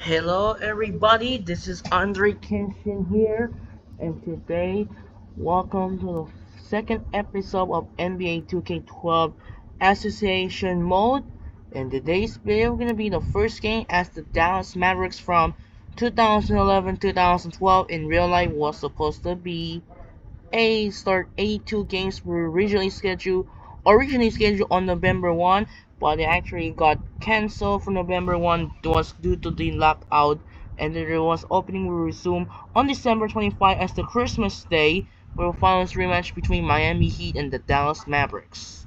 Hello everybody, this is Andre Kenshin here, and today, welcome to the second episode of NBA 2K12 Association Mode. In today's video, we're going to be the first game as the Dallas Mavericks from 2011-2012 in real life was supposed to be a start 82 games were originally scheduled on November 1, but they actually got cancelled for November 1 was due to the lockout, and there was opening will resume on December 25 as the Christmas Day for a finals rematch between Miami Heat and the Dallas Mavericks.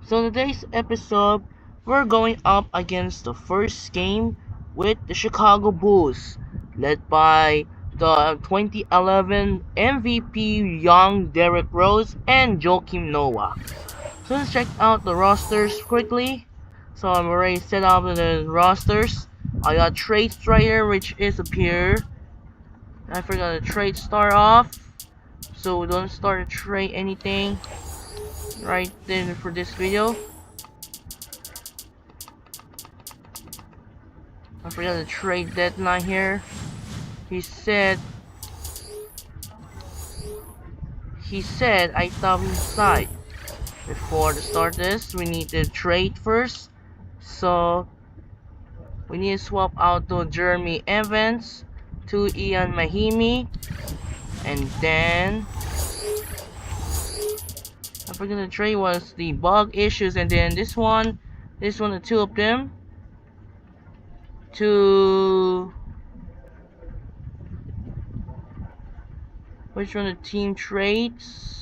So today's episode, we're going up against the first game with the Chicago Bulls, led by the 2011 MVP young Derrick Rose and Joakim Noah. So let's check out the rosters quickly. So I'm already set up the rosters. I got trade strider, which is up here. I forgot to trade start off, so we don't start a trade anything right then for this video. I forgot the trade deadline here. He said I thought inside. Before to start this, we need to trade first. So we need to swap out to Jeremy Evans to Ian Mahimi, and then I forgot the trade was the bug issues, and then this one the two of them to which one the team trades.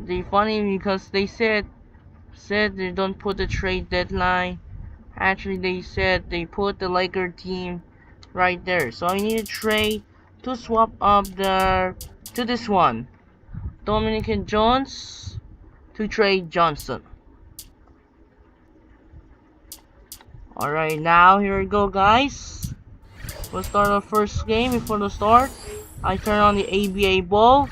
They funny because they said they don't put the trade deadline. Actually, they said they put the Laker team right there. So I need to trade to swap up to this one, Dominican Jones to trade Johnson. Alright, now here we go, guys. We'll start our first game. Before the start, I turn on the ABA Bowl,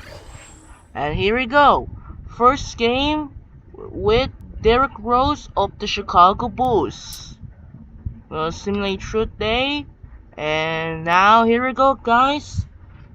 and here we go. First game with Derrick Rose of the Chicago Bulls. We'll simulate truth day, and now here we go, guys.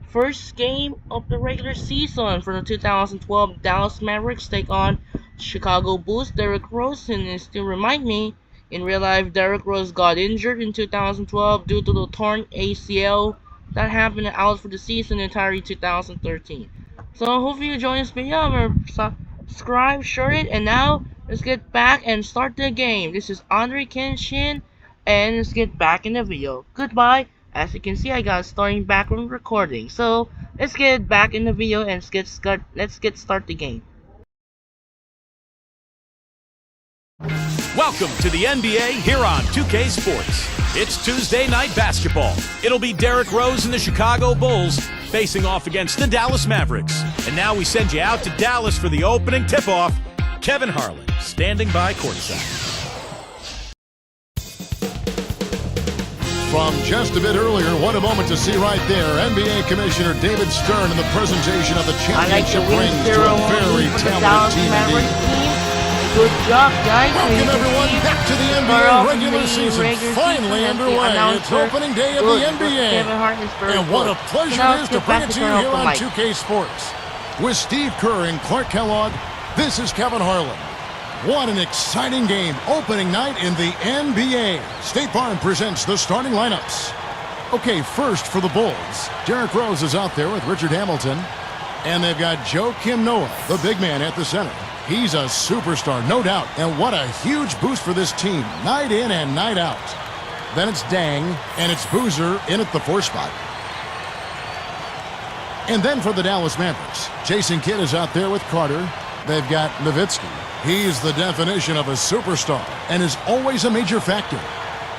First game of the regular season for the 2012 Dallas Mavericks take on Chicago Bulls. Derrick Rose, and still remind me, in real life, Derrick Rose got injured in 2012 due to the torn ACL that happened out for the season entirely 2013. So hopefully you enjoy this video. Subscribe, share it, and now let's get back and start the game. This is Andre Kenshin, and let's get back in the video. Goodbye. As you can see, I got starting background recording. So let's get back in the video and let's get start the game. Welcome to the NBA here on 2K Sports. It's Tuesday night basketball. It'll be Derrick Rose and the Chicago Bulls facing off against the Dallas Mavericks. And now we send you out to Dallas for the opening tip-off. Kevin Harlan standing by courtside. From just a bit earlier, what a moment to see right there. NBA Commissioner David Stern in the presentation of the championship rings to a very talented team indeed. Good job, guys. Welcome everyone back to the NBA regular season. Finally underway. It's opening day of the NBA. And what a pleasure it is to bring it to you here on 2K Sports. With Steve Kerr and Clark Kellogg, this is Kevin Harlan. What an exciting game. Opening night in the NBA. State Farm presents the starting lineups. Okay, first for the Bulls. Derrick Rose is out there with Richard Hamilton. And they've got Joakim Noah, the big man at the center. He's a superstar, no doubt. And what a huge boost for this team, night in and night out. Then it's Dang, and it's Boozer in at the 4 spot. And then for the Dallas Mavericks, Jason Kidd is out there with Carter. They've got Nowitzki. He's the definition of a superstar and is always a major factor.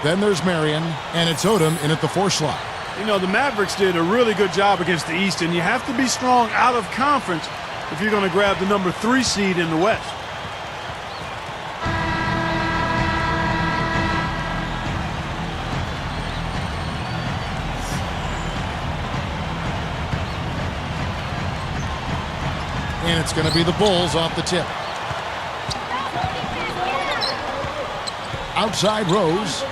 Then there's Marion, and it's Odom in at the 4 slot. You know, the Mavericks did a really good job against the East, and you have to be strong out of conference if you're going to grab the number 3 seed in the West. And it's going to be the Bulls off the tip. Outside Rose.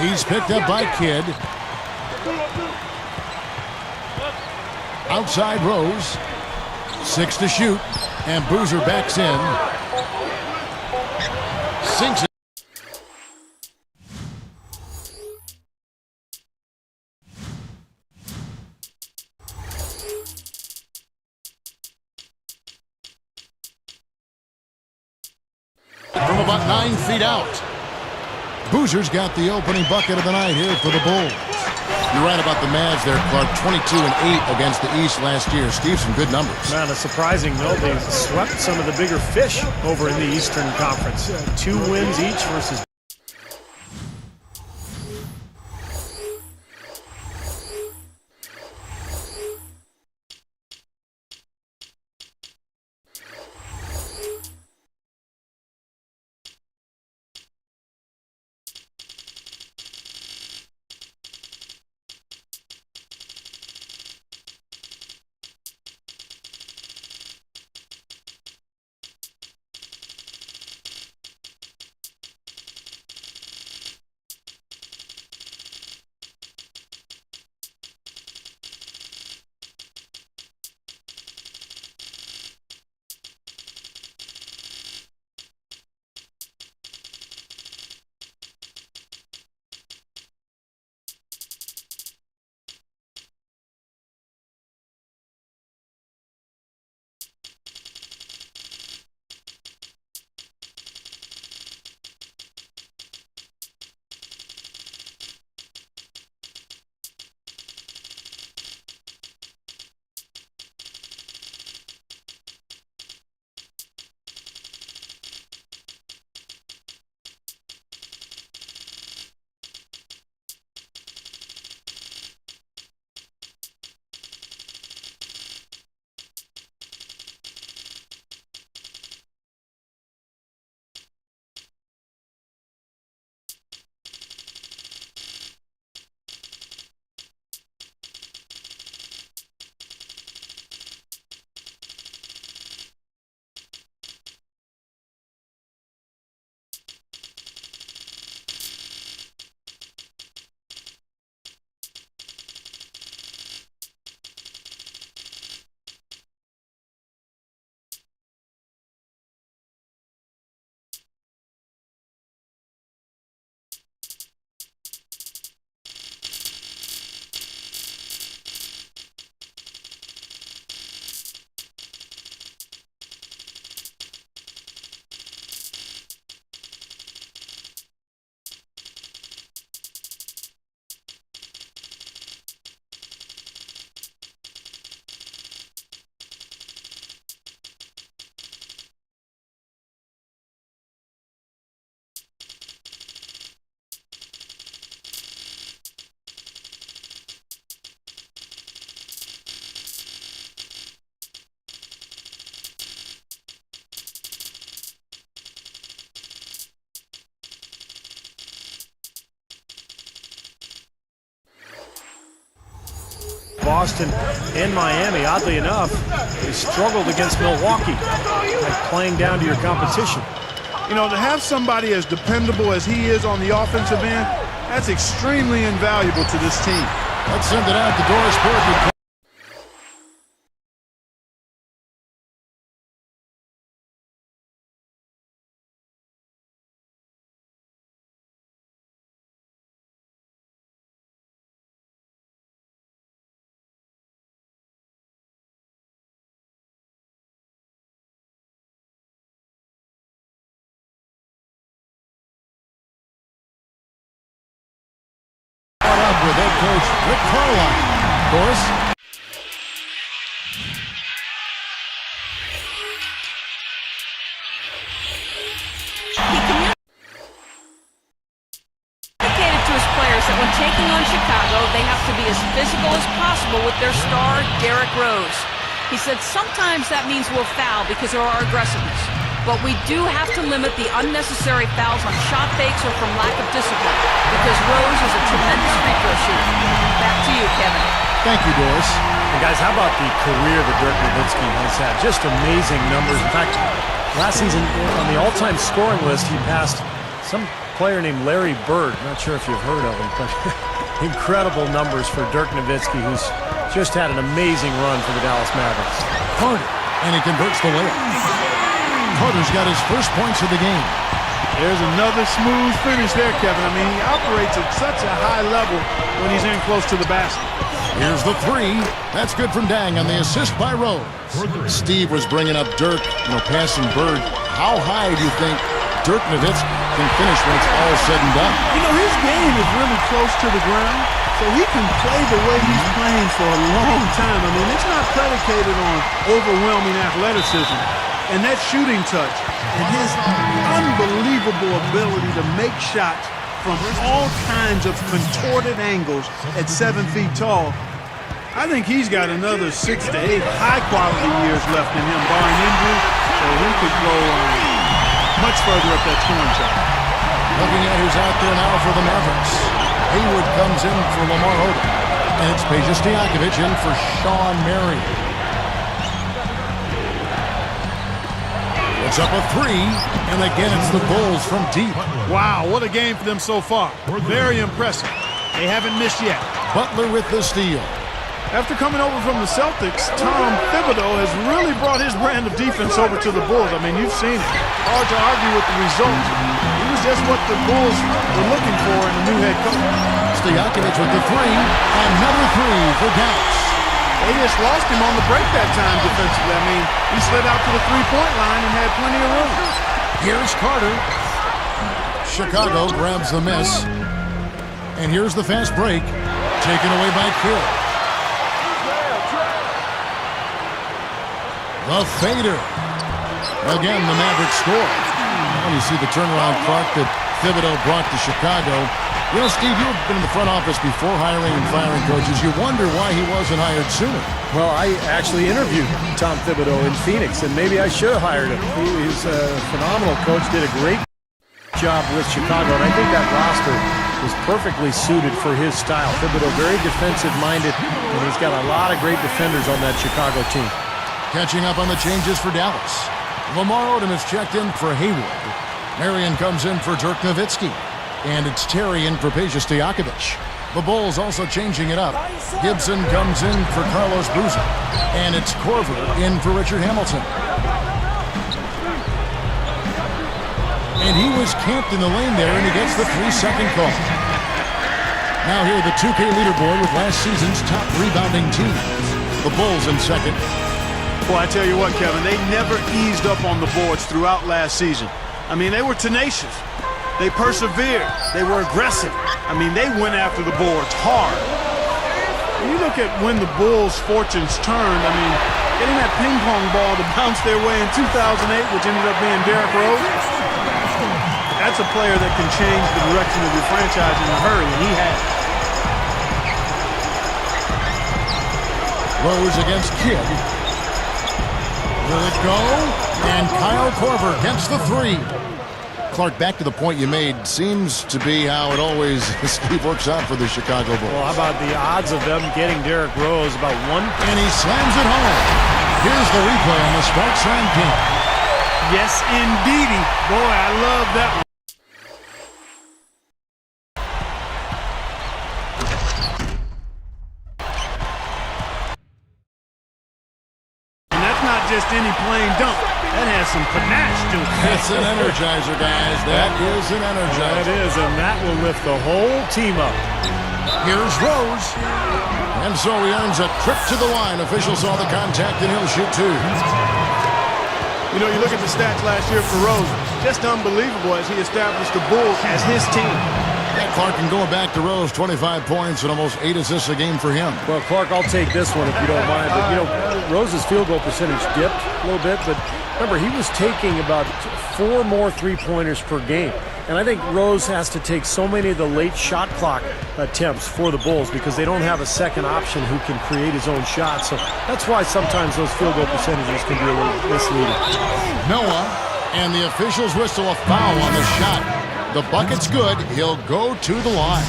He's picked up by Kidd. Outside Rose. 6 to shoot. And Boozer backs in. Sinks it. From about 9 feet out. Boozer's got the opening bucket of the night here for the Bulls. You're right about the Mavs there, Clark. 22-8 against the East last year. Steve, some good numbers. Man, a surprising note. They swept some of the bigger fish over in the Eastern Conference. 2 wins each versus... Boston and Miami, oddly enough, they struggled against Milwaukee, like playing down to your competition. You know, to have somebody as dependable as he is on the offensive end, that's extremely invaluable to this team. Let's send it out to Doris Burke. With head coach Rick Carlisle. Doris. He communicated to his players that when taking on Chicago, they have to be as physical as possible with their star, Derrick Rose. He said sometimes that means we'll foul because of our aggressiveness, but we do have to limit the unnecessary fouls on shot fakes or from lack of discipline, because Rose is a tremendous free throw shooter. Back to you, Kevin. Thank you, Doris. And guys, how about the career that Dirk Nowitzki has had? Just amazing numbers. In fact, last season on the all-time scoring list, he passed some player named Larry Bird. Not sure if you've heard of him, but incredible numbers for Dirk Nowitzki, who's just had an amazing run for the Dallas Mavericks. Carter, and he converts the layup. Carter's got his first points of the game. There's another smooth finish there, Kevin. I mean, he operates at such a high level when he's in close to the basket. Here's the three. That's good from Dang on the assist by Rose. Steve was bringing up Dirk, passing Bird. How high do you think Dirk Nowitzki can finish when it's all said and done? You know, his game is really close to the ground, so he can play the way he's playing for a long time. I mean, it's not predicated on overwhelming athleticism. And that shooting touch and his unbelievable ability to make shots from all kinds of contorted angles at 7 feet tall, I think he's got another 6 to 8 high-quality years left in him, barring injury, so he could go much further up that scoring chart. Looking at who's out there now for the Mavericks. Hayward comes in for Lamar Odom. And it's Peja Stojakovic in for Sean Marion. It's up a three, and again it's the Bulls from deep. Wow, what a game for them so far. Very impressive. They haven't missed yet. Butler with the steal. After coming over from the Celtics, Tom Thibodeau has really brought his brand of defense over to the Bulls. I mean, you've seen it. Hard to argue with the results. He was just what the Bulls were looking for in a new head coach. Stojakovic with the three. Another three for Dallas. They just lost him on the break that time defensively. I mean, he slid out to the three-point line and had plenty of room. Here's Carter. Chicago grabs the miss. And here's the fast break. Taken away by Kidd. The fader. Again, the Mavericks score. Well, you see the turnaround clock that Thibodeau brought to Chicago. You know, Steve, you've been in the front office before hiring and firing coaches. You wonder why he wasn't hired sooner. Well, I actually interviewed Tom Thibodeau in Phoenix, and maybe I should have hired him. He's a phenomenal coach, did a great job with Chicago, and I think that roster was perfectly suited for his style. Thibodeau, very defensive-minded, and he's got a lot of great defenders on that Chicago team. Catching up on the changes for Dallas. Lamar Odom is checked in for Hayward. Marion comes in for Dirk Nowitzki. And it's Terry in for Peja Stojakovic. The Bulls also changing it up. Gibson comes in for Carlos Boozer. And it's Korver in for Richard Hamilton. And he was camped in the lane there, and he gets the 3-second call. Now here, the 2K leaderboard with last season's top rebounding teams. The Bulls in second. Well, I tell you what, Kevin, they never eased up on the boards throughout last season. I mean, they were tenacious. They persevered. They were aggressive. I mean, they went after the boards hard. When you look at when the Bulls' fortunes turned, I mean, getting that ping pong ball to bounce their way in 2008, which ended up being Derrick Rose, that's a player that can change the direction of your franchise in a hurry, and he has. Rose against Kidd. Will it go? And Kyle Korver gets the three. Clark, back to the point you made, seems to be how it always Steve works out for the Chicago Bulls. Well, how about the odds of them getting Derrick Rose about 1? And he slams it home. Here's the replay on the Spark Slam game. Yes, indeedy. Boy, I love that one. And that's not just any plain dunk. That has some panache to it. It's an energizer, guys. That is an energizer. That is, and that will lift the whole team up. Here's Rose. And so he earns a trip to the line. Official saw the contact, and he'll shoot two. You know, you look at the stats last year for Rose. Just unbelievable as he established the Bulls as his team. Yeah, Clark, and going back to Rose, 25 points and almost 8 assists a game for him. Well, Clark, I'll take this one if you don't mind. But, you know, Rose's field goal percentage dipped a little bit, but remember, he was taking about 4 more three-pointers per game. And I think Rose has to take so many of the late shot clock attempts for the Bulls because they don't have a second option who can create his own shot. So that's why sometimes those field goal percentages can be a little misleading. Noah, and the officials whistle a foul on the shot. The bucket's good. He'll go to the line.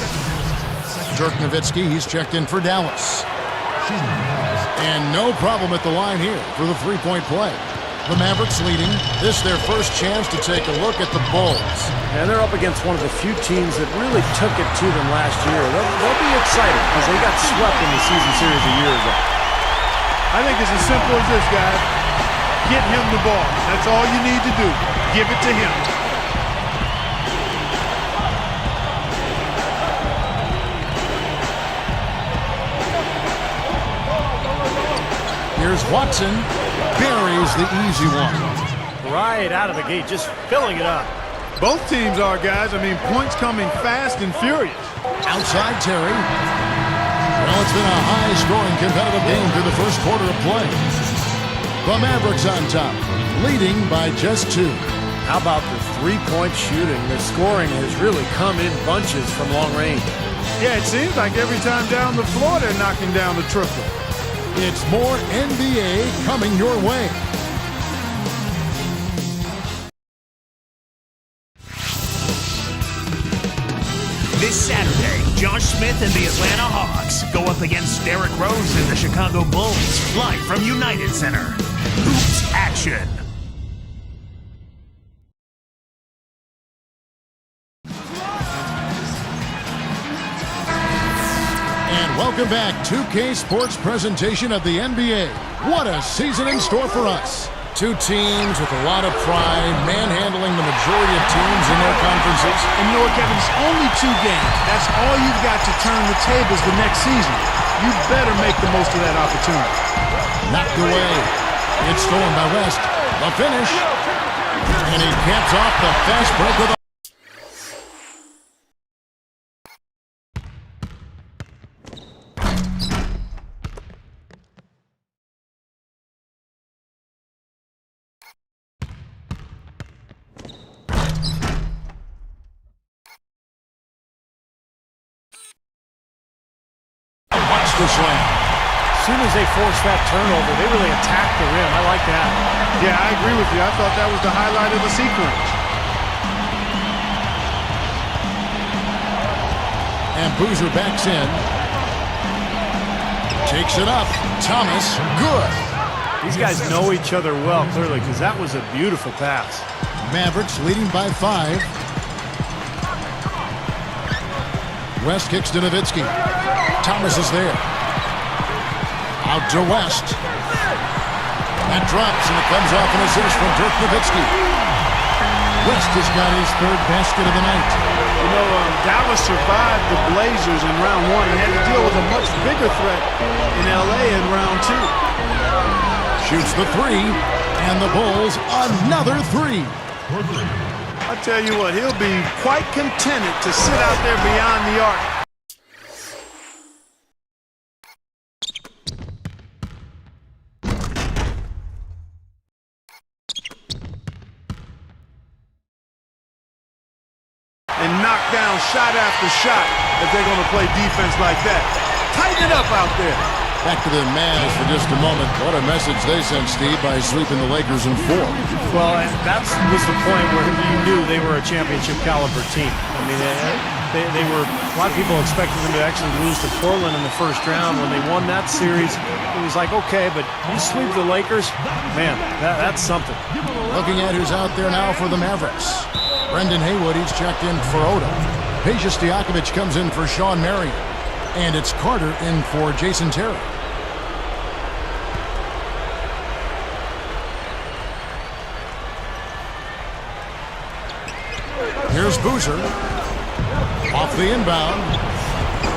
Dirk Nowitzki, he's checked in for Dallas. And no problem at the line here for the three-point play. The Mavericks leading. This their first chance to take a look at the Bulls. And they're up against one of the few teams that really took it to them last year. They'll be excited because they got swept in the season series a year ago. I think it's as simple as this, guys. Get him the ball. That's all you need to do. Give it to him. Here's Watson. Buries the easy one. Right out of the gate, just filling it up. Both teams are, guys. I mean, points coming fast and furious. Outside Terry. Well, it's been a high-scoring competitive game through the first quarter of play. The Mavericks on top, leading by just 2. How about the three-point shooting? The scoring has really come in bunches from long range. Yeah, it seems like every time down the floor they're knocking down the triple. It's more NBA coming your way. This Saturday, Josh Smith and the Atlanta Hawks go up against Derrick Rose and the Chicago Bulls, live from United Center. Hoops action. And welcome back, 2K Sports presentation of the NBA. What a season in store for us. 2 teams with a lot of pride, manhandling the majority of teams in their conferences. And you know what, Kevin? It's only 2 games. That's all you've got to turn the tables the next season. You better make the most of that opportunity. Knocked away. It's stolen by West. The finish. And he caps off the fast break with a... Watch the slam. As soon as they forced that turnover, they really attacked the rim. I like that. Yeah, I agree with you. I thought that was the highlight of the sequence. And Boozer backs in. Takes it up. Thomas, good. These guys know each other well, clearly, because that was a beautiful pass. Mavericks leading by 5. West kicks to Nowitzki. Thomas is there. Out to West. That drops, and it comes off an assist from Dirk Nowitzki. West has got his 3rd basket of the night. You know, Dallas survived the Blazers in round 1 and had to deal with a much bigger threat in L.A. in round 2. Shoots the 3, and the Bulls another 3. I tell you what, he'll be quite contented to sit out there beyond the arc. And knock down shot after shot if they're going to play defense like that. Tighten it up out there. Back to the Mavs for just a moment. What a message they sent, Steve, by sweeping the Lakers in 4. Well, and that was the point where you knew they were a championship caliber team. I mean, they were, a lot of people expected them to actually lose to Portland in the first round. When they won that series, it was like, okay, but you sweep the Lakers, man, that's something. Looking at who's out there now for the Mavericks. Brendan Haywood, he's checked in for Oda. Peja Stojakovic comes in for Sean Marion. And it's Carter in for Jason Terry. Here's Boozer. Off the inbound.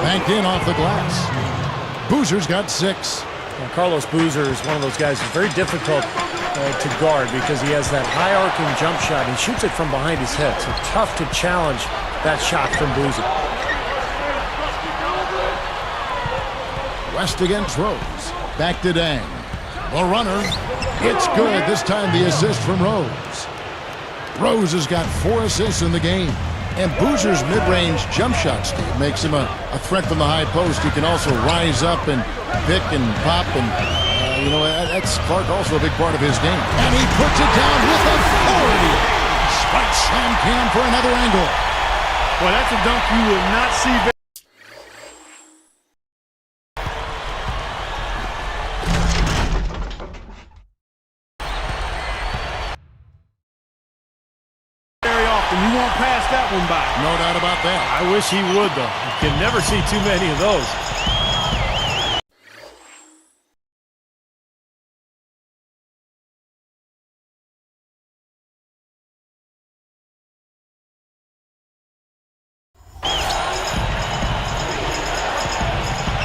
Banked in off the glass. Boozer's got 6. Well, Carlos Boozer is one of those guys who's very difficult to guard because he has that high arcing jump shot. He shoots it from behind his head, so tough to challenge that shot from Boozer. West against Rose. Back to Dang. The runner. It's good. This time the assist from Rose. Rose has got 4 assists in the game. And Boozer's mid-range jump shot, Steve, makes him a threat from the high post. He can also rise up and pick and pop. And, you know, that's Clark also a big part of his game. And he puts it down with authority. Spike slam cam for another angle. Well, that's a dunk you will not see very and you won't pass that one by. No doubt about that. I wish he would, though. You can never see too many of those.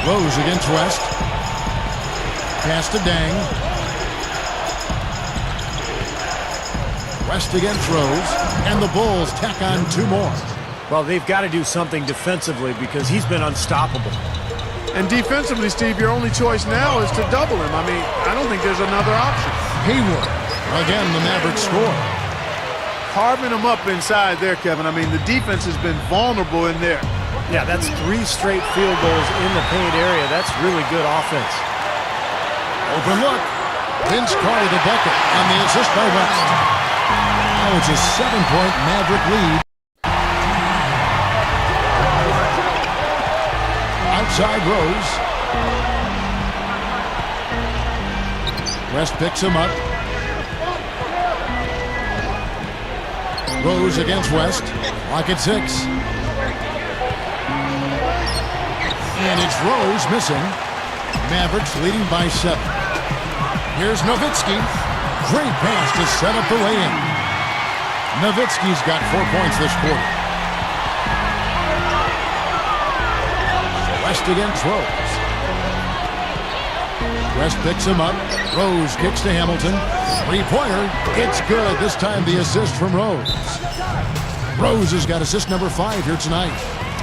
Rose against West. Pass to Dang. West against Rose. And the Bulls tack on 2 more. Well, they've got to do something defensively because he's been unstoppable. And defensively, Steve, your only choice now is to double him. I mean, I don't think there's another option. Hayward. Again, the Mavericks score. Carving him up inside there, Kevin. I mean, the defense has been vulnerable in there. Yeah, that's 3 straight field goals in the paint area. That's really good offense. Open look. Vince Carter the bucket on the assist by West. Now it's a 7-point Maverick lead. Outside Rose. West picks him up. Rose against West. Lock at 6. And it's Rose missing. Mavericks leading by 7. Here's Nowitzki. Great pass to set up the lay-in. Nowitzki's got 4 points this quarter. West against Rose. West picks him up. Rose kicks to Hamilton. 3-pointer. It's good. This time the assist from Rose. Rose has got assist number 5 here tonight.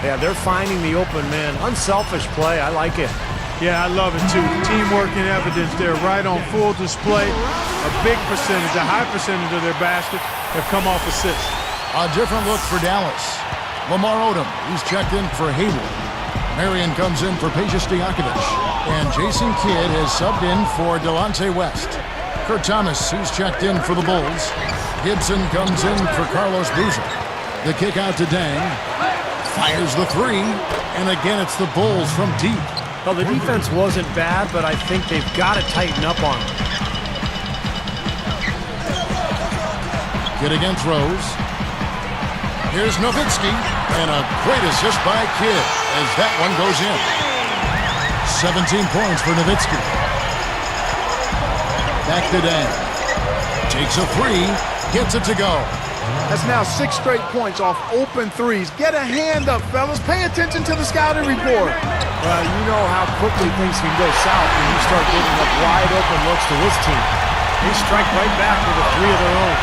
Yeah, they're finding the open man. Unselfish play. I like it. Yeah, I love it too. Teamwork in evidence there, right on full display. A big percentage, a high percentage of their baskets have come off assists. A different look for Dallas. Lamar Odom, he's checked in for Hayward. Marion comes in for Peja Stojakovic. And Jason Kidd has subbed in for Delonte West. Kurt Thomas, he's checked in for the Bulls. Gibson comes in for Carlos Boozer. The kick out to Dang. Fires the 3. And again, it's the Bulls from deep. Well, the defense wasn't bad, but I think they've got to tighten up on it. Kidd against Rose. Here's Nowitzki. And a great assist by Kidd as that one goes in. 17 points for Nowitzki. Back to Dan. Takes a 3. Gets it to go. That's now 6 straight points off open threes. Get a hand up, fellas. Pay attention to the scouting report. Well, you know how quickly things can go south when you start giving up wide open looks to this team. They strike right back with a 3 of their own.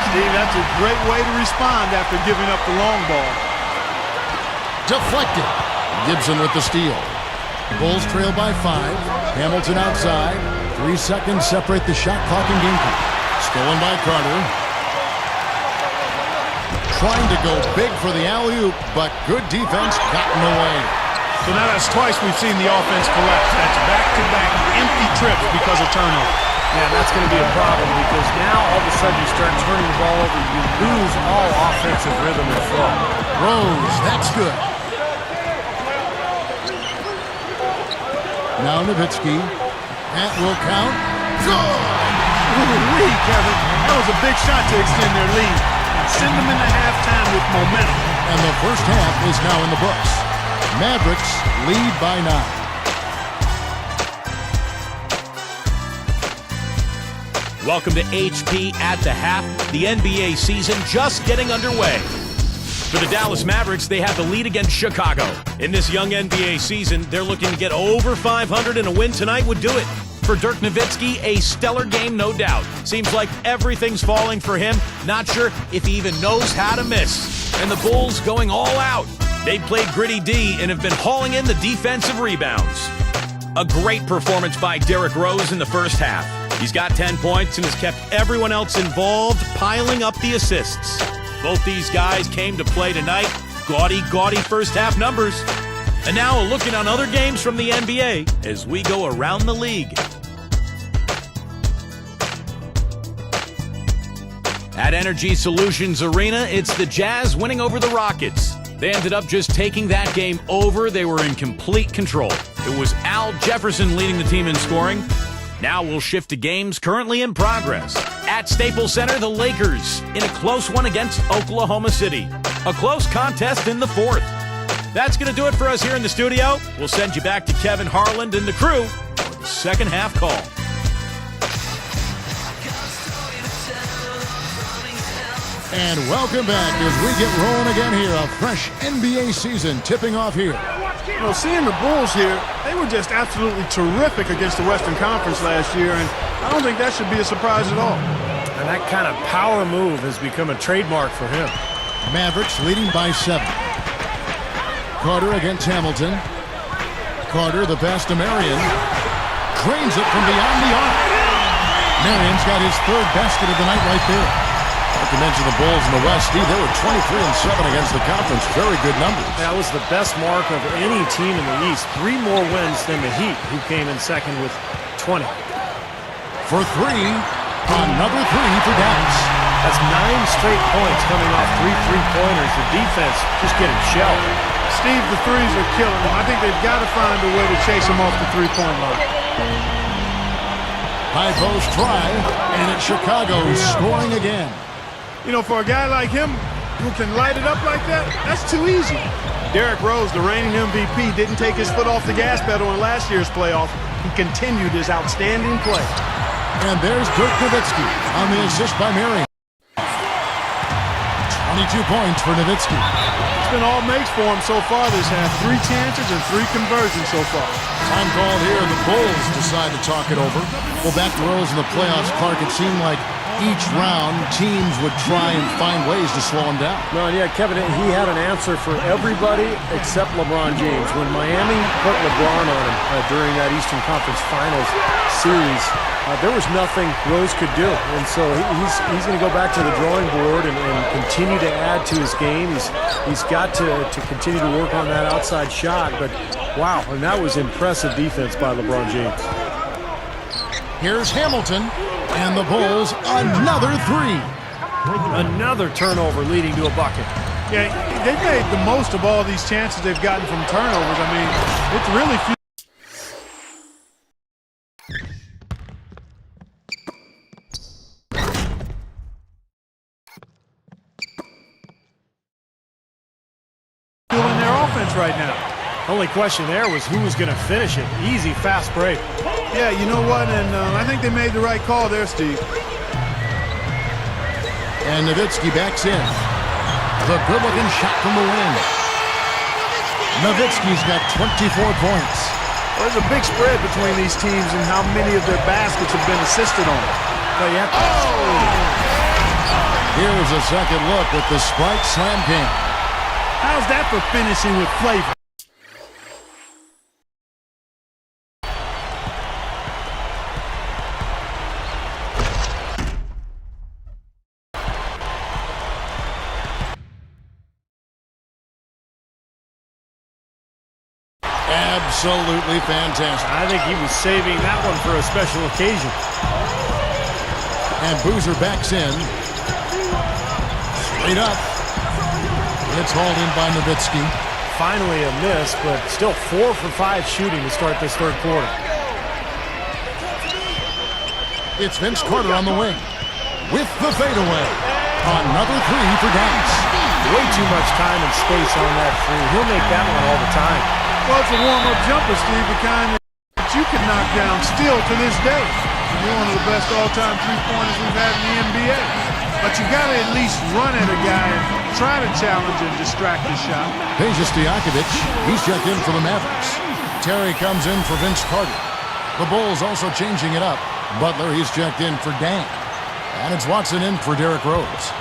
Steve, that's a great way to respond after giving up the long ball. Deflected. Gibson with the steal. Bulls trail by 5. Hamilton outside. 3 seconds separate the shot clock and game clock. Stolen by Carter. Trying to go big for the alley-oop, but good defense got in the way. So now that's twice we've seen the offense collapse. That's back-to-back empty trips because of turnover. Yeah, that's going to be a problem because now all of a sudden you start turning the ball over, you lose all offensive rhythm and flow. Rose, that's good. Now Nowitzki. That will count. Good! Ooh-wee, Kevin. That was a big shot to extend their lead. Send them into halftime with momentum. And the first half is now in the books. Mavericks lead by 9. Welcome to HP at the half. The NBA season just getting underway. For the Dallas Mavericks, they have the lead against Chicago. In this young NBA season, they're looking to get over 500, and a win tonight would do it. For Dirk Nowitzki, a stellar game, no doubt. Seems like everything's falling for him. Not sure if he even knows how to miss. And the Bulls going all out. They've played gritty D and have been hauling in the defensive rebounds. A great performance by Derrick Rose in the first half. He's got 10 points and has kept everyone else involved, piling up the assists. Both these guys came to play tonight. Gaudy first half numbers. And now looking on other games from the NBA as we go around the league. At Energy Solutions Arena, it's the Jazz winning over the Rockets. They ended up just taking that game over. They were in complete control. It was Al Jefferson leading the team in scoring. Now we'll shift to games currently in progress. At Staples Center, the Lakers in a close one against Oklahoma City. A close contest in the fourth. That's going to do it for us here in the studio. We'll send you back to Kevin Harlan and the crew for the second half call. And welcome back as we get rolling again here. A fresh NBA season tipping off here. You know, seeing the Bulls here, they were just absolutely terrific against the Western Conference last year, and I don't think that should be a surprise at all. And that kind of power move has become a trademark for him. Mavericks leading by 7. Carter against Hamilton. Carter, the pass to Marion. Cranes it from beyond the arc. Marion's got his 3rd basket of the night right there. Not to mention the Bulls in the West, Steve, they were 23-7 against the conference. Very good numbers. That was the best mark of any team in the East. 3 more wins than the Heat, who came in second with 20. For 3, another 3 for Dallas. That's 9 straight points coming off 3 3-pointers. The defense just getting shelled. Steve, the threes are killing them. I think they've got to find a way to chase them off the three-point line. High post try, and it's Chicago scoring again. You know, for a guy like him who can light it up like that, that's too easy. Derrick Rose, the reigning MVP, didn't take his foot off the gas pedal in last year's playoff. He continued his outstanding play. And there's Dirk Nowitzki on the assist by Marion. 22 points for Nowitzki. It's been all makes for him so far this half. 3 chances and 3 conversions so far. Time called here. The Bulls decide to talk it over. Well, back to Rose in the playoffs, Clark, it seemed like each round, teams would try and find ways to slow him down. No, yeah, Kevin, he had an answer for everybody except LeBron James. When Miami put LeBron on him during that Eastern Conference Finals series, there was nothing Rose could do. And so he's going to go back to the drawing board and continue to add to his game. He's got to continue to work on that outside shot. But, wow, and that was impressive defense by LeBron James. Here's Hamilton. And the Bulls, another 3. Another turnover leading to a bucket. Yeah, they've made the most of all these chances they've gotten from turnovers. I mean, it's really few. In their offense right now. Only question there was who was going to finish it. Easy, fast break. Yeah, you know what? And I think they made the right call there, Steve. And Nowitzki backs in. The good-looking shot from the wing. Nowitzki's got 24 points. Well, there's a big spread between these teams and how many of their baskets have been assisted on. But yeah. Here's a second look with the Sprite Slam King. How's that for finishing with flavor? Absolutely fantastic. I think he was saving that one for a special occasion. And Boozer backs in. Straight up. It's hauled in by Nowitzki. Finally a miss, but still 4 for 5 shooting to start this third quarter. It's Vince Carter on the wing with the fadeaway. Another 3 for Dallas. Way too much time and space on that three. He'll make that one all the time. Well, it's a warm-up jumper, Steve, the kind that you can knock down still to this day. You're one of the best all-time three-pointers we've had in the NBA. But you got to at least run at a guy and try to challenge and distract his shot. Peja Stojakovic, he's checked in for the Mavericks. Terry comes in for Vince Carter. The Bulls also changing it up. Butler, he's checked in for Dan. And it's Watson in for Derrick Rose.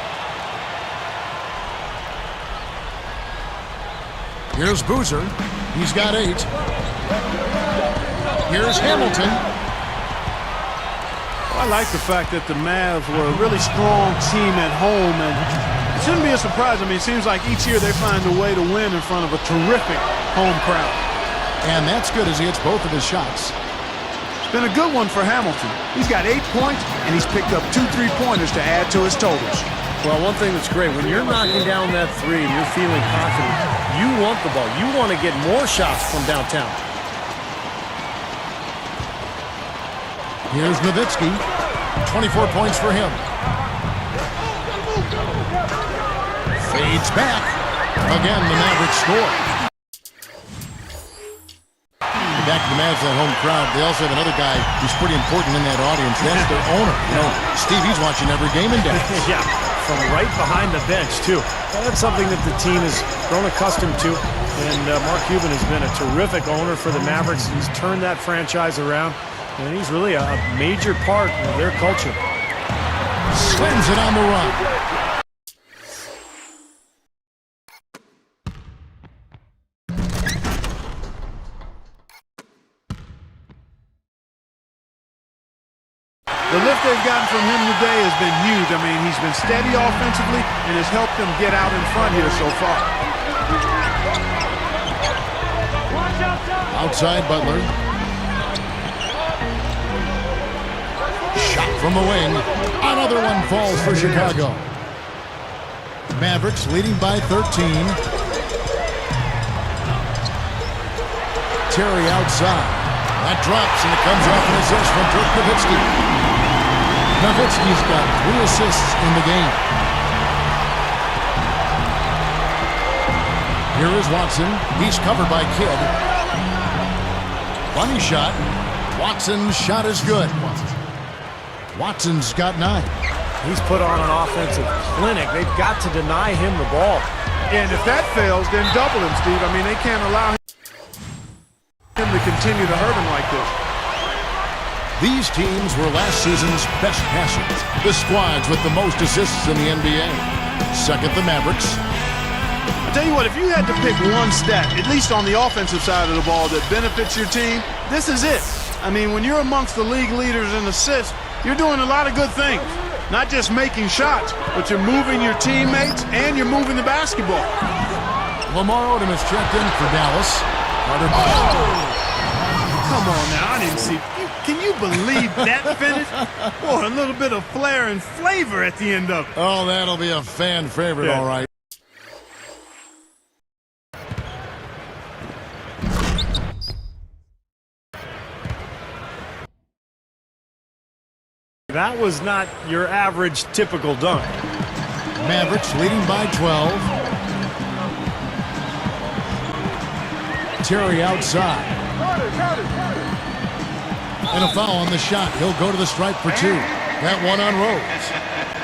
Here's Boozer. He's got 8. Here's Hamilton. I like the fact that the Mavs were a really strong team at home, and it shouldn't be a surprise. I mean, it seems like each year they find a way to win in front of a terrific home crowd. And that's good as he hits both of his shots. It's been a good one for Hamilton. He's got 8 points, and he's picked up 2 3-pointers to add to his totals. Well, one thing that's great, when you're knocking down that three and you're feeling confident, you want the ball. You want to get more shots from downtown. Here's Nowitzki. 24 points for him. Fades back. Again, the Mavericks score. Back to the Mavs, that home crowd. They also have another guy who's pretty important in that audience. That's their owner. You know, Steve, he's watching every game in Dallas. Yeah, from right behind the bench, too. Well, that's something that the team has grown accustomed to. And Mark Cuban has been a terrific owner for the Mavericks. He's turned that franchise around. And he's really a major part of their culture. Slams it on the run. The lift they've gotten from him today has been huge. I mean, he's been steady offensively and has helped them get out in front here so far. Outside Butler. Shot from the wing. Another one falls for Chicago. Mavericks leading by 13. Terry outside. That drops and it comes off an assist from Dirk Nowitzki. Nowitzki's got 3 assists in the game. Here is Watson. He's covered by Kidd. Bunny shot. Watson's shot is good. Watson's got 9. He's put on an offensive clinic. They've got to deny him the ball. And if that fails, then double him, Steve. I mean, they can't allow him to continue to hurt him like this. These teams were last season's best passers. The squads with the most assists in the NBA. Second, the Mavericks. I tell you what, if you had to pick one stat, at least on the offensive side of the ball, that benefits your team, this is it. I mean, when you're amongst the league leaders in assists, you're doing a lot of good things. Not just making shots, but you're moving your teammates and you're moving the basketball. Lamar Odom is checked in for Dallas. Come on now, I didn't see. Can you believe that finish? Boy, a little bit of flair and flavor at the end of it. Oh, that'll be a fan favorite, Yeah. all right. That was not your average typical dunk. Mavericks leading by 12. Terry outside. And a foul on the shot. He'll go to the stripe for 2. That one on Rose.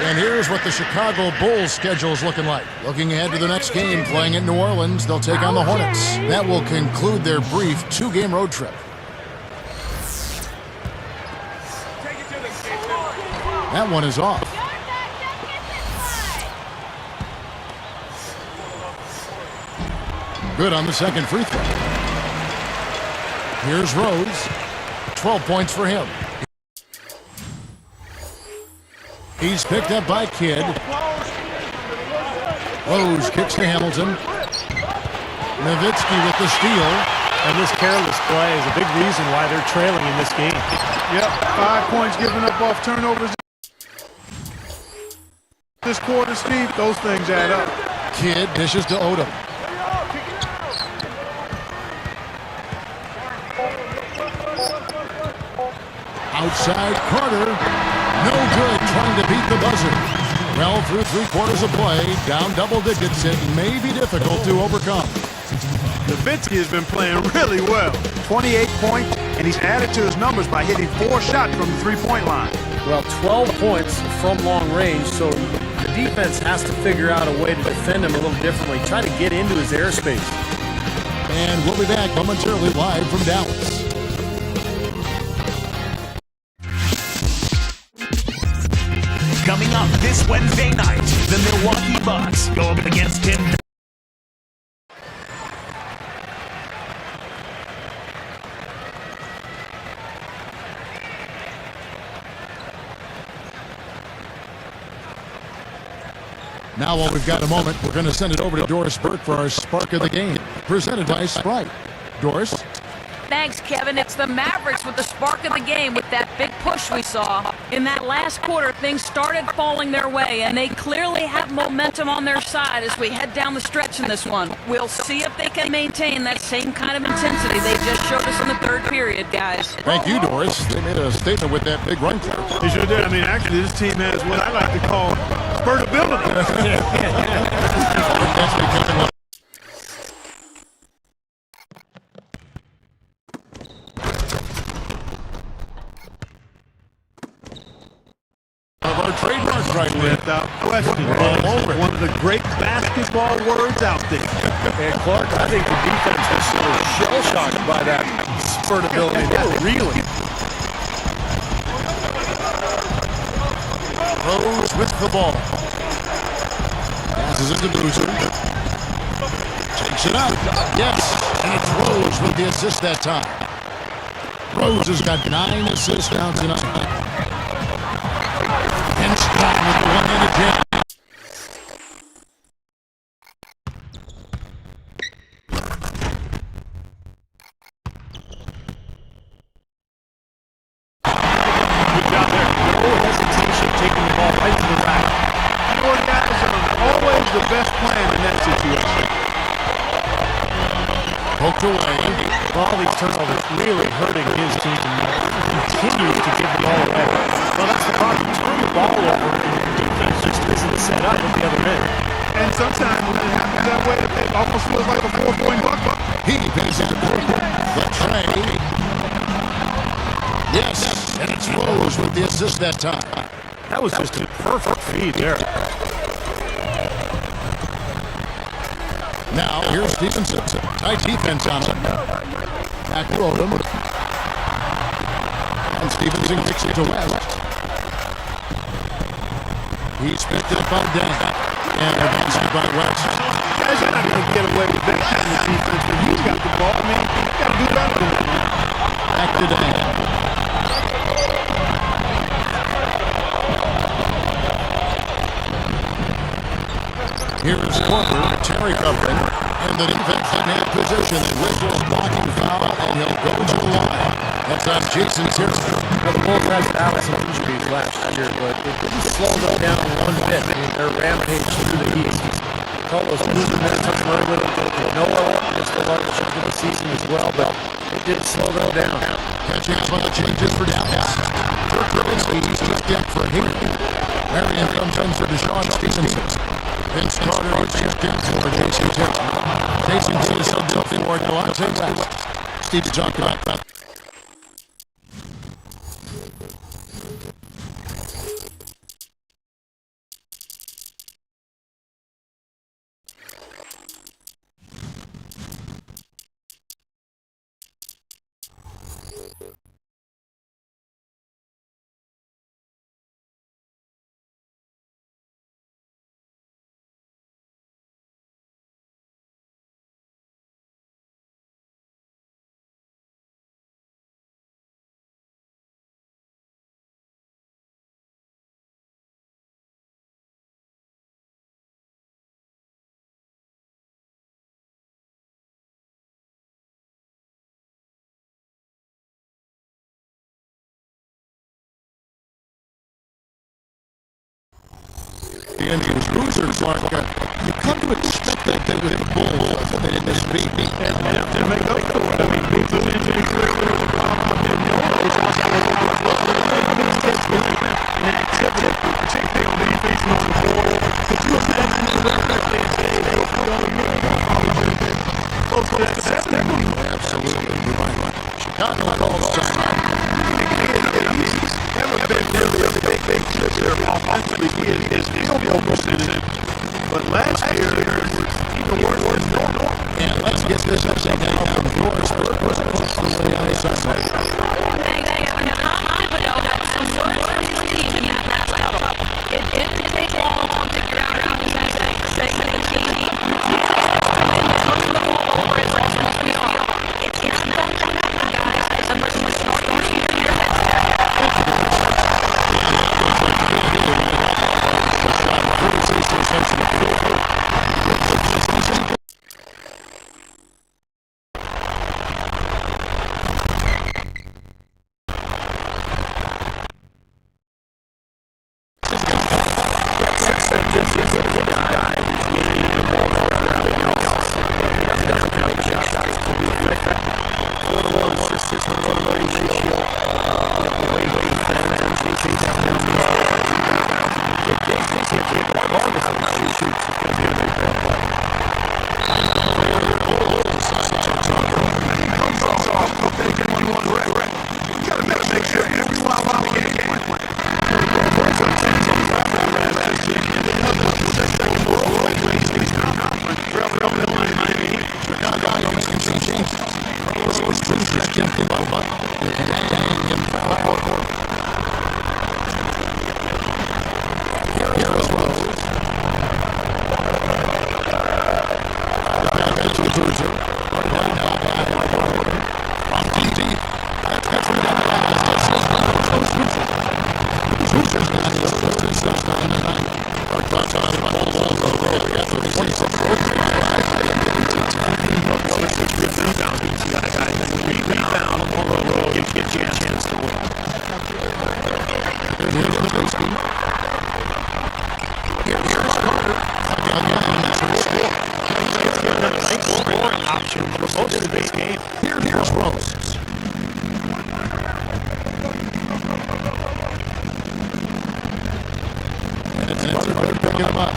And here's what the Chicago Bulls schedule is looking like. Looking ahead to the next game, playing in New Orleans, they'll take on the Hornets. That will conclude their brief 2-game road trip. That one is off. Good on the second free throw. Here's Rose. 12 points for him. He's picked up by Kidd. Rose kicks to Hamilton. Nowitzki with the steal. And this careless play is a big reason why they're trailing in this game. Yep, 5 points given up off turnovers this quarter, Steve. Those things add up. Kidd dishes to Odom. Outside Carter. No good, trying to beat the buzzer. Well, through 3 quarters of play, down double digits, it may be difficult to overcome. Nowitzki has been playing really well. 28 points, and he's added to his numbers by hitting 4 shots from the 3-point line. Well, 12 points from long range, so the defense has to figure out a way to defend him a little differently, try to get into his airspace. And we'll be back momentarily live from Dallas. Coming up this Wednesday night, the Milwaukee Bucks go up against Tim. Now, while we've got a moment, we're going to send it over to Doris Burke for our Spark of the Game, presented by Sprite. Doris? Thanks, Kevin. It's the Mavericks with the spark of the game with that big push we saw. In that last quarter, things started falling their way, and they clearly have momentum on their side as we head down the stretch in this one. We'll see if they can maintain that same kind of intensity they just showed us in the third period, guys. Thank you, Doris. They made a statement with that big run clear. They sure did. I mean, actually, this team has what I like to call spurtability. That's becoming our trademarks right there. Without question. One of the great basketball words out there. And Clark, I think the defense was sort of shell-shocked by that spurtability. They were reeling. Rose with the ball. Passes it to Boozer. Takes it out. Yes, and it's Rose with the assist that time. Rose has got 9 assists now tonight. And strong with the one-handed jam. Good job there. No hesitation taking the ball right to the rack. Your guys are always the best plan in that situation. Poked away. All these turnovers really hurting his team. Continues to give the ball away. Well, that's the problem. Turn the ball over, and your defense just isn't set up at the other end. And sometimes when it happens that way, it almost feels like a 4-point buck. He passes it forward. The tray. Yes, and it's Rose with the assist that time. That was just a perfect feed there. Now, here's Stevenson. Tight defense on him. Back to Odom. And Stevenson kicks it to West. He's picked it up by Dan. And advanced it by West. Guys, you're not going to get away with that kind of defense when he's got the ball. I mean, you got to do better than that. Back to Dan. Here's Corker, Terry covering, and the defense in that position. And Whistle blocking foul, and he'll go to the line. That's on Jason Terry. Well, the Bulls had battled some injuries last year, but it didn't slow them down one bit. I mean, their rampage through the East. Carlos Boozer had something right with it. Noah is the largest chunk of the season as well, but it did slow them down. Catching up on the changes for Dallas. Kirk Nowitzki stepped in for Haley. Marion comes in for Deshaun Stevenson. Vince Carter is checked in for Jason Terry. Jason Terry subbed in for Delonte West. Steve talked about that. The Indians losers, Mark. You come to expect that they would have Bulls in this beat. And to make up for it, I mean, Boozer injury clearly was a problem. And activity, particularly on defense moving forward. Could you imagine the record they say they were going to probably been close to that 70? Absolutely. You're right. Chicago all the time. Never been really a big player offensively. His field goal percentage. But last year, even worse than normal. And let's get this upside down from Doris. Across the way on the side. It takes long to figure out how to segment the team. Turning the ball over as much as we are. It's not going to happen, guys, unless you start using your heads. Here's Rose. Picking him up.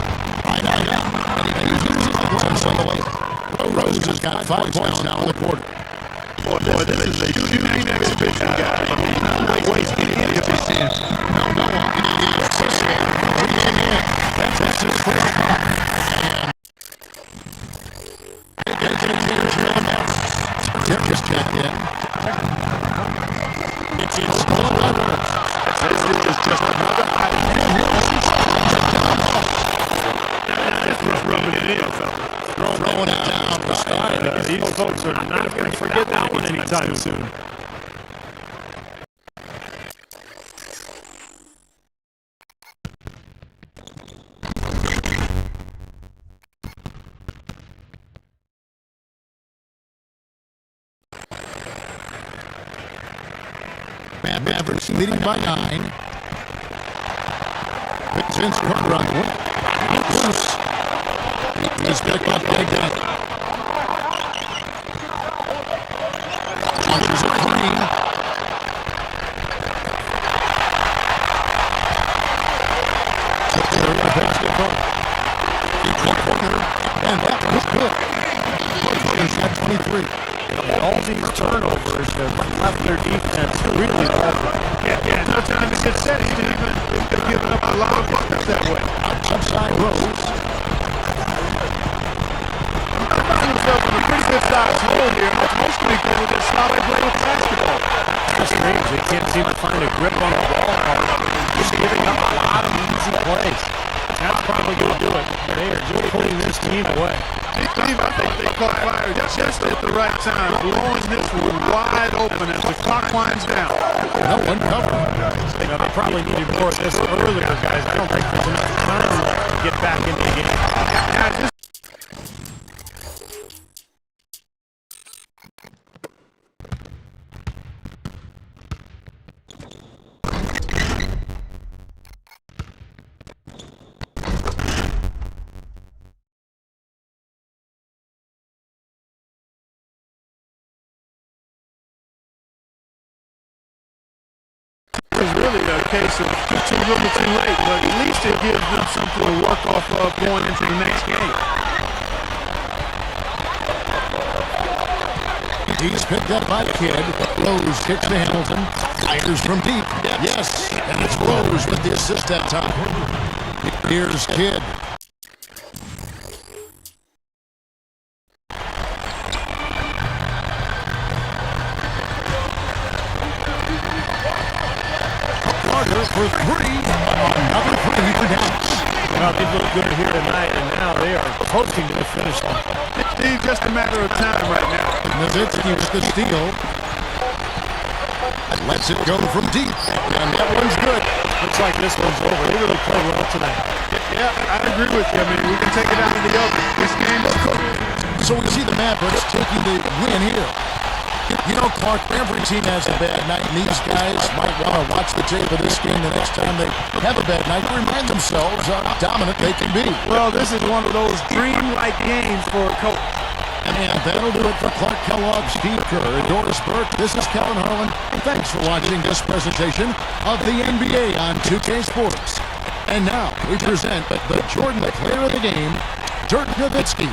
Rose has got 5 points now in the quarter. Boy, this is a shooting exhibition, guys. I mean, not wasting any of his chances. No. That's his first. Just checked in. It's still this is just another rubbing it in, throwing it down. These folks are not going to forget that one anytime soon. Mavericks leading by 9. Vince Carter on the wing. He's back off Baghdad. Launches a 3. Took care of the basketball. Deep corner. And that was good. Portland's got 23. All these turnovers have left their defense really open. Yeah, no time to get set even. They've given up a lot of buckets that way. Outside Rose. I found himself in a pretty good sized hole here. Most of because of their solid play with basketball. That's strange. They can't seem to find a grip on the ball. Just giving up a lot of easy plays. That's probably going to do it. They are just pulling this team away. Steve, I think they caught fire just at the right time, blowing this one wide open as the clock winds down. No one covered. They probably needed more of this earlier, guys. I don't think there's enough time to get back into the game. It's really a case of too little too late, but at least it gives them something to work off of going into the next game. He's picked up by Kidd. Rose kicks to Hamilton. Fires from deep. Yes, and it's Rose with the assist that time. Here's Kidd. For 3. Another 3 for Dallas. Well, they look good here tonight, and now they are approaching to the finish line. It's just a matter of time right now. Nowitzki with the steal. Lets it go from deep. And that one's good. Looks like this one's over. They really played well tonight. Yeah, I agree with you. I mean, we can take it out of the oven. This game is cooked. So we see the Mavericks taking the win here. You know, Clark, every team has a bad night, and these guys might want to watch the tape of this game the next time they have a bad night to remind themselves how dominant they can be. Well, this is one of those dream-like games for a coach. And that'll do it for Clark Kellogg, Steve Kerr, and Doris Burke. This is Kevin Harlan. Thanks for watching this presentation of the NBA on 2K Sports. And now we present the Jordan Player of the Game, Dirk Nowitzki.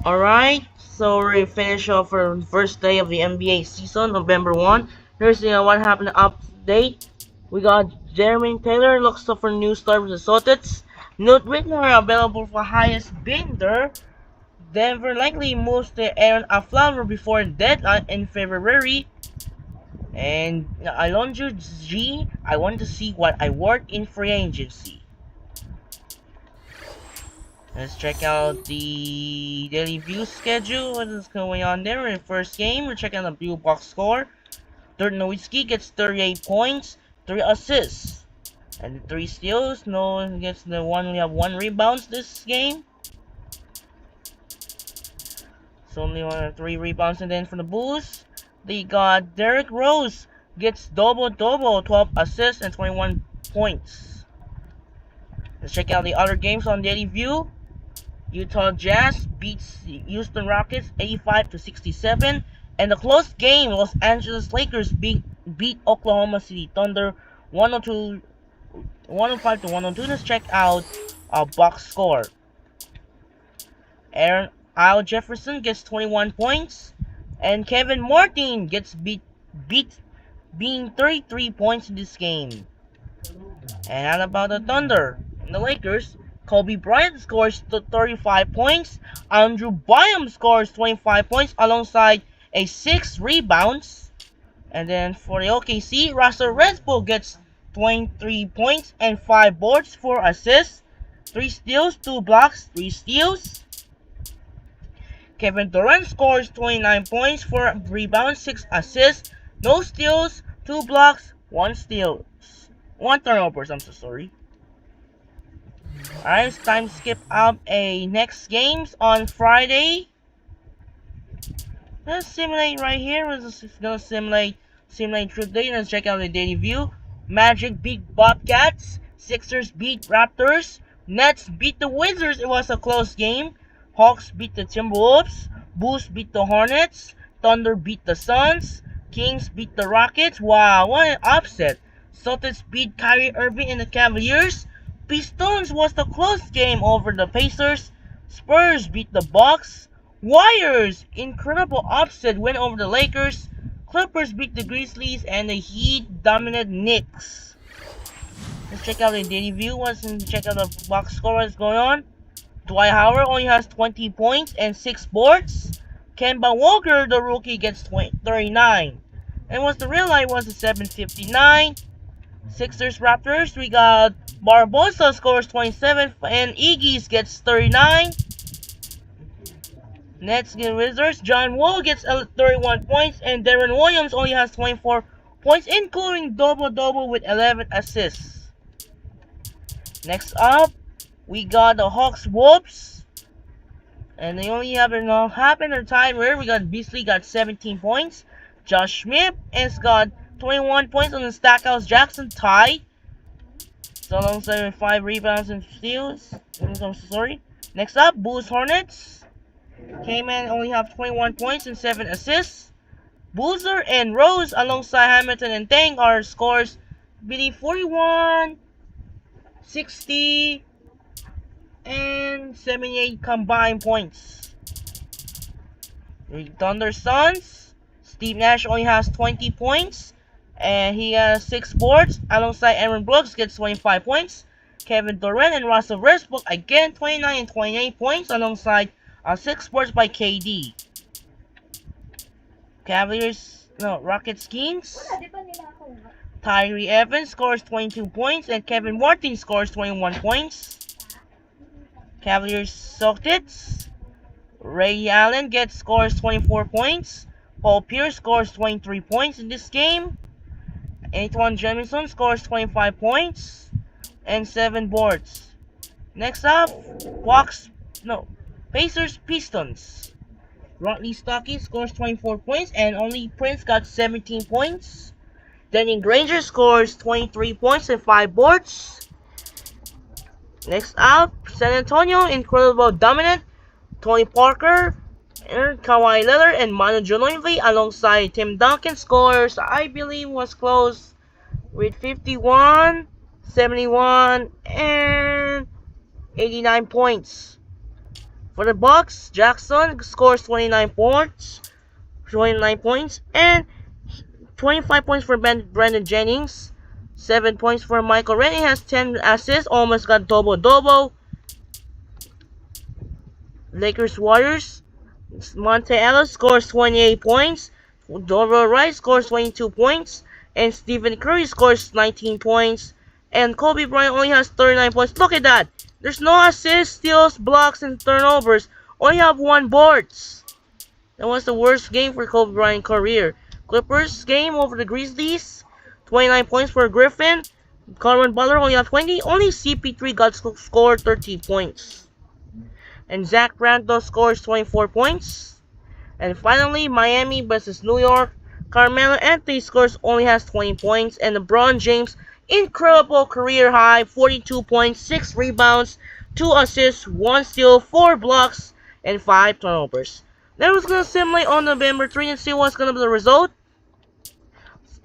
Alright, so we finish off our first day of the NBA season, November 1. Here's the what happened update. We got Jeremy Taylor looks up for new star with the Celtics. Nate Whitner available for highest bidder. Denver likely moves to Aaron Aflalo before deadline in February. And Alonzo G, I want to see what I work in free agency. Let's check out the daily view schedule. What is going on there? In the first game, we're checking out the blue box score. Dirk Nowitzki gets 38 points, 3 assists, and 3 steals. No one gets the one. We have 1 rebounds this game. So only 3 rebounds, and then for the Bulls, they got Derrick Rose gets double-double, 12 assists and 21 points. Let's check out the other games on daily view. Utah Jazz beats Houston Rockets 85-67, and the close game, Los Angeles Lakers beat Oklahoma City Thunder 105-102. Let's check out our box score. Al Jefferson gets 21 points, and Kevin Martin gets being 33 points in this game. And how about the Thunder and the Lakers? Kobe Bryant scores 35 points. Andrew Bynum scores 25 points alongside a 6 rebounds. And then for the OKC, Russell Westbrook gets 23 points and 5 boards, 4 assists, 3 steals, 2 blocks, 3 steals. Kevin Durant scores 29 points, 4 rebounds, 6 assists, no steals, 2 blocks, 1 steal, 1 turnovers. I'm so sorry. Alright, it's time to skip out a next games on Friday. Let's simulate right here. We're just gonna simulate truth day. Let's check out the daily view. Magic beat Bobcats. Sixers beat Raptors. Nets beat the Wizards. It was a close game. Hawks beat the Timberwolves. Bulls beat the Hornets. Thunder beat the Suns. Kings beat the Rockets. Wow, what an upset. Celtics beat Kyrie Irving and the Cavaliers. Pistons was the close game over the Pacers. Spurs beat the Bucks. Warriors, incredible upset win over the Lakers. Clippers beat the Grizzlies, and the Heat dominated Knicks. Let's check out the daily view. Check out the box score. What's going on? Dwight Howard only has 20 points and 6 boards. Kemba Walker, the rookie, gets 39. And what's the real line was a 7:59. Sixers Raptors, we got Barbosa scores 27 and Iggy's gets 39. Nets get Wizards, John Wall gets 31 points, and Darren Williams only has 24 points, including double-double with 11 assists. Next up, we got the Hawks Wolves, and they only have enough happened a time where we got Beasley got 17 points. Josh Smith has got 21 points on the Stackhouse Jackson tie. So alongside with 5 rebounds and steals. I'm so sorry. Next up, Bulls Hornets. K-Man only have 21 points and 7 assists. Boozer and Rose alongside Hamilton and Tang are scores beating 41, 60, and 78 combined points. The Thunder Suns. Steve Nash only has 20 points. And he has 6 boards alongside Aaron Brooks gets 25 points. Kevin Durant and Russell Westbrook again 29 and 28 points alongside 6 boards by KD. Rockets Kings. Tyree Evans scores 22 points and Kevin Martin scores 21 points. Cavaliers Celtics. Ray Allen scores 24 points. Paul Pierce scores 23 points in this game. Antoine Jamison scores 25 points and 7 boards. Next up, Pacers Pistons. Rodney Stockey scores 24 points and only Prince got 17 points. Danny Granger scores 23 points and 5 boards. Next up, San Antonio, incredible dominant. Tony Parker, Kawhi Leonard, and Manu Ginobili alongside Tim Duncan scores, I believe, was close with 51, 71, and 89 points. For the Bucks, Jackson scores 29 points, and 25 points for Brandon Jennings, 7 points for Michael Rennie, has 10 assists, almost got double-double. Lakers Warriors, Monte Ellis scores 28 points, Dover Rice scores 22 points, and Stephen Curry scores 19 points, and Kobe Bryant only has 39 points. Look at that! There's no assists, steals, blocks, and turnovers. Only have 1 boards. That was the worst game for Kobe Bryant's career. Clippers game over the Grizzlies, 29 points for Griffin. Cameron Butler only had 20. Only CP3 got scored 30 points. And Zach Randolph scores 24 points. And finally, Miami versus New York. Carmelo Anthony scores only has 20 points. And LeBron James, incredible career high, 42 points, 6 rebounds, 2 assists, 1 steal, 4 blocks, and 5 turnovers. Then we're going to simulate on November 3 and see what's going to be the result.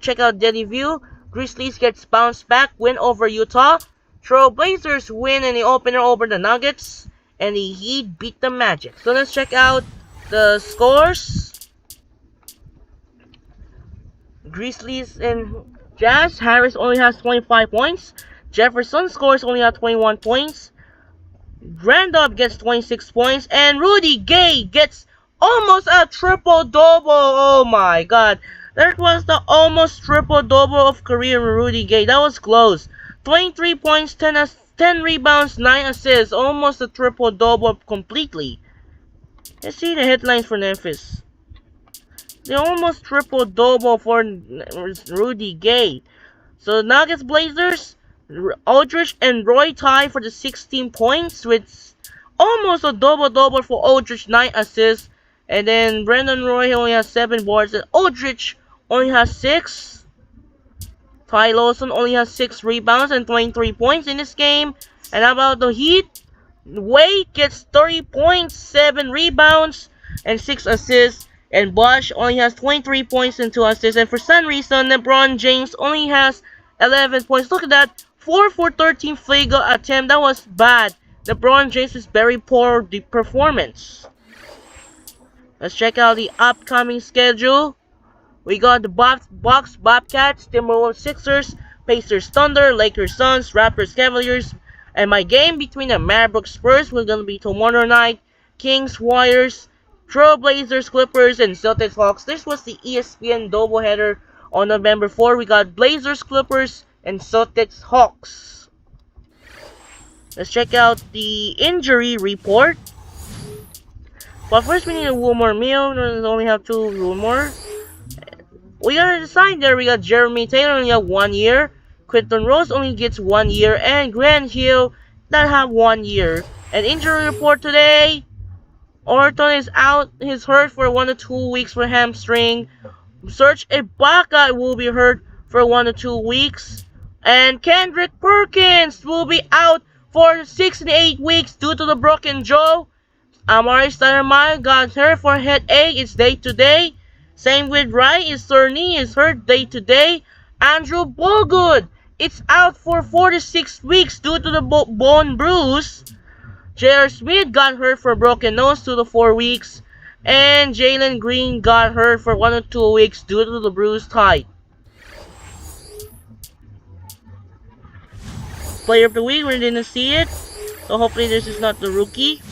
Check out Daily View. Grizzlies gets bounced back, win over Utah. Trail Blazers win in the opener over the Nuggets. And the Heat beat the Magic. So let's check out the scores. Grizzlies and Jazz. Harris only has 25 points. Jefferson scores only at 21 points. Randolph gets 26 points. And Rudy Gay gets almost a triple-double. Oh my god. That was the almost triple-double of career Rudy Gay. That was close. 23 points, 10 rebounds, 9 assists. Almost a triple-double completely. Let's see the headlines for Memphis. They almost triple-double for Rudy Gay. So Nuggets Blazers, Aldridge and Roy tie for the 16 points with almost a double-double for Aldridge, 9 assists. And then Brandon Roy only has 7 boards. And Aldridge only has 6. Ty Lawson only has 6 rebounds and 23 points in this game. And how about the Heat? Wade gets 30 points, 7 rebounds, and 6 assists. And Bosh only has 23 points and 2 assists. And for some reason, LeBron James only has 11 points. Look at that. 4 for 13 field goal attempt. That was bad. LeBron James is very poor performance. Let's check out the upcoming schedule. We got the Bucks, Bobcats, Timberwolves, Sixers, Pacers, Thunder, Lakers, Suns, Raptors, Cavaliers. And my game between the Mavericks, Spurs was going to be tomorrow night. Kings, Warriors, Trailblazers, Clippers, and Celtics, Hawks. This was the ESPN doubleheader on November 4. We got Blazers, Clippers, and Celtics, Hawks. Let's check out the injury report. But first we need a Wilmer Meal. We only have 2 Wilmer. We gotta decide there. We got Jeremy Taylor only have 1 year. Quinton Rose only gets 1 year. And Grant Hill that have 1 year. And injury report today. Orton is out. He's hurt for 1 to 2 weeks for hamstring. Serge Ibaka will be hurt for 1 to 2 weeks. And Kendrick Perkins will be out for 6 to 8 weeks due to the broken jaw. Amari Stoudemire got hurt for headache. It's day to day. Same with Wright. His sore knee is hurt day to day. Andrew Bogut, it's out for 4 to 6 weeks due to the bone bruise. J.R. Smith got hurt for broken nose 2 to 4 weeks. And Jalen Green got hurt for 1 to 2 weeks due to the bruised thigh. Player of the week, we didn't see it. So hopefully this is not the rookie.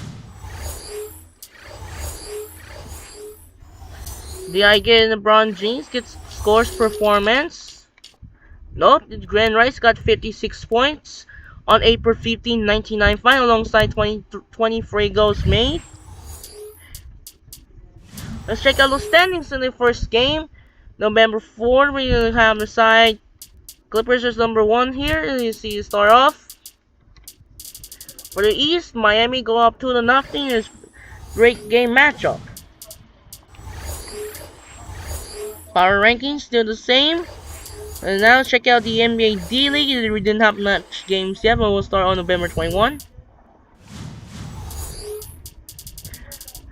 Did I get LeBron James gets scores performance? Nope. Grant Rice got 56 points on April 15, 1995 alongside 20 free goals made. Let's check out the standings in the first game. November 4, we're going to have the side Clippers is number 1 here. And you see start off. For the East, Miami go up 2-0. It's great game matchup. Power rankings still the same. And now check out the NBA D-League. We didn't have much games yet, but we'll start on November 21.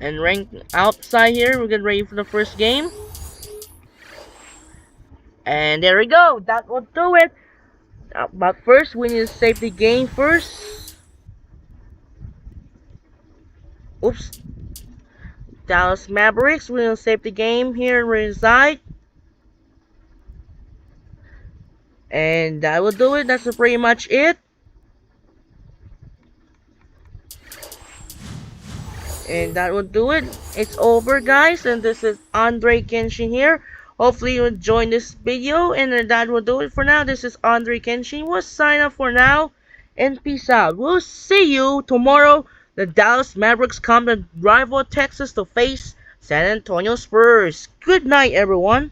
And rank outside here, we're getting ready for the first game. And there we go. That will do it. But first, we need to save the game first. Oops. Dallas Mavericks. We're going to save the game here reside. And that will do it. That's pretty much it. And that will do it. It's over, guys. And this is Andre Kenshin here. Hopefully you enjoyed this video. And that will do it for now. This is Andre Kenshin. We'll sign up for now. And peace out. We'll see you tomorrow. The Dallas Mavericks come to rival Texas to face San Antonio Spurs. Good night, everyone.